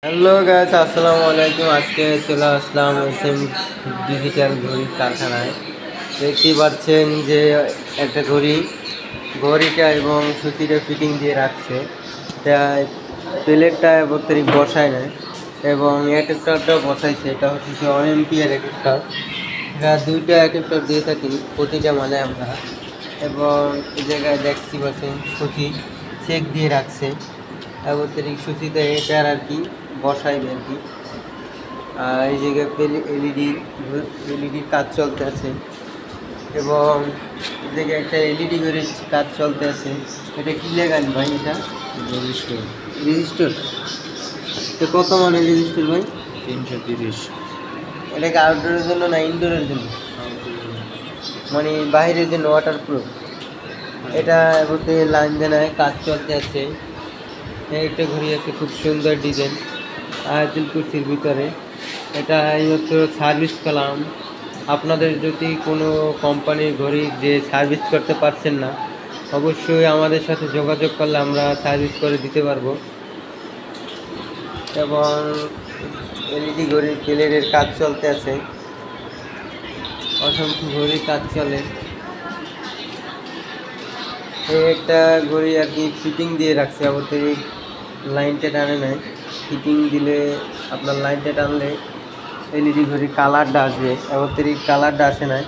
Hello guys, আসসালামু আলাইকুম। আজকে চলে আসলাম এসএম ডিজিটাল ঘড়ির কারখানায়। দেখতেই পাচ্ছেন যে একটা ঘড়িটা এবং সুতিটা ফিটিং দিয়ে রাখছে। তাই প্লেটটা প্রত্যেক বসায় নেয় এবং অ্যাডাপ্টারটাও বসাইছে। এটা হচ্ছে যে 1 এমপিয়ার অ্যাডাপ্টার। এটা দুইটা অ্যাডাপ্টার দিয়ে থাকি প্রতিটা মানে আমরা। এবং এই জায়গায় দেখতে পাচ্ছেন সুতি চেক দিয়ে রাখছে এবং সুতিতে এটার আর কি বসাইবে আর কি। আর এই জায়গায় এলইডির কাজ চলতে আছে এবং এই জায়গায় একটা এলইডি করে কাজ চলতে আছে। এটা কি লাগান ভাই? এটা রেজিস্টার। এটা কত মানে রেজিস্টার ভাই? 330। এটা কি আউটডোরের জন্য না ইনডোরের জন্য? মানে বাইরের জন্য ওয়াটার প্রুফ। এটা বলতে লাইন দেনায় কাজ চলতে আছে। একটা ঘড়ি আছে খুব সুন্দর ডিজাইন আয়াতুল কুরসির ভিতরে। এটা এইমাত্র সার্ভিস করলাম। আপনাদের যদি কোনো কোম্পানির ঘড়ি যে সার্ভিস করতে পারছেন না, অবশ্যই আমাদের সাথে যোগাযোগ করলে আমরা সার্ভিস করে দিতে পারবো। এবং এলইডি ঘড়ির প্লেটের কাজ চলতে আছে, অসংখ্য ঘড়ির কাজ চলে। এই একটা ঘড়ি আর কি ফিটিং দিয়ে রাখছে, আমাদের লাইনটা টানে নেয়। ফিটিং দিলে আপনার লাইনটা টানলে এলইডি ঘড়ির কালারটা আসবে, আমাদের কালারটা আসে না।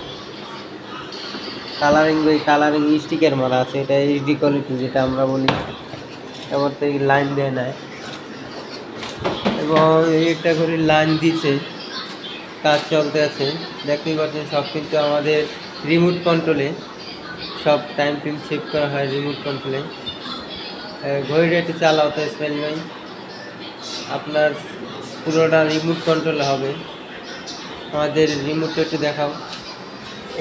কালারিং স্টিকার মারা আছে, এটা এইচডি কোয়ালিটি যেটা আমরা বলি। এবার থেকে লাইন দেয় নেয় এবং এই একটা ঘড়ির লাইন দিছে, কাজ চলতে আছে। দেখতেই পাচ্ছেন সব কিন্তু আমাদের রিমোট কন্ট্রোলে, সব টাইম সেভ করা হয় রিমোট কন্ট্রোলে। ঘড়িটা একটু চালাও তো ইসমাইল ভাই, আপনার পুরোটা রিমোট কন্ট্রোলে হবে। আমাদের রিমোটটা একটু দেখাও।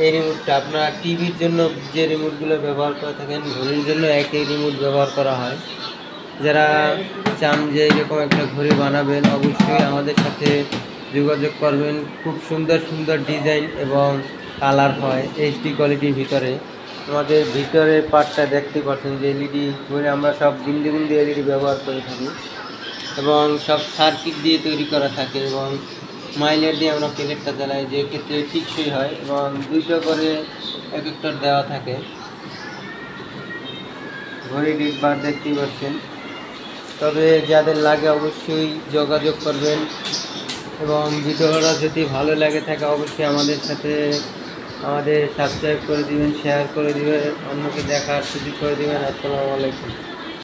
এই রিমোটটা আপনার টিভির জন্য যে রিমোটগুলো ব্যবহার করে থাকেন, ঘড়ির জন্য একই রিমোট ব্যবহার করা হয়। যারা চান যে এরকম একটা ঘড়ি বানাবেন, অবশ্যই আমাদের সাথে যোগাযোগ করবেন। খুব সুন্দর সুন্দর ডিজাইন এবং কালার হয় এইচডি কোয়ালিটির ভিতরে। আমাদের ভিতরের পার্টটা দেখতে পাচ্ছেন যে এলইডি ঘড়ি আমরা সব বিন্দু বিন্দু এলইডি ব্যবহার করে থাকি এবং সব সার্কিট দিয়ে তৈরি করা থাকে এবং মাইলার দিয়ে আমরা প্লেটটা জ্বালাই, যে ক্ষেত্রে টিকসই হয় এবং দুইটা করে একেকটার দেওয়া থাকে। ঘড়ির বার দেখতেই পাচ্ছেন। তবে যাদের লাগে অবশ্যই যোগাযোগ করবেন এবং ভিডিওটা যদি ভালো লাগে থাকে অবশ্যই আমাদের সাথে সাবস্ক্রাইব করে দিবেন, শেয়ার করে দিবেন, অন্যকে দেখার সুযোগ করে দিবেন। আসসালামু আলাইকুম।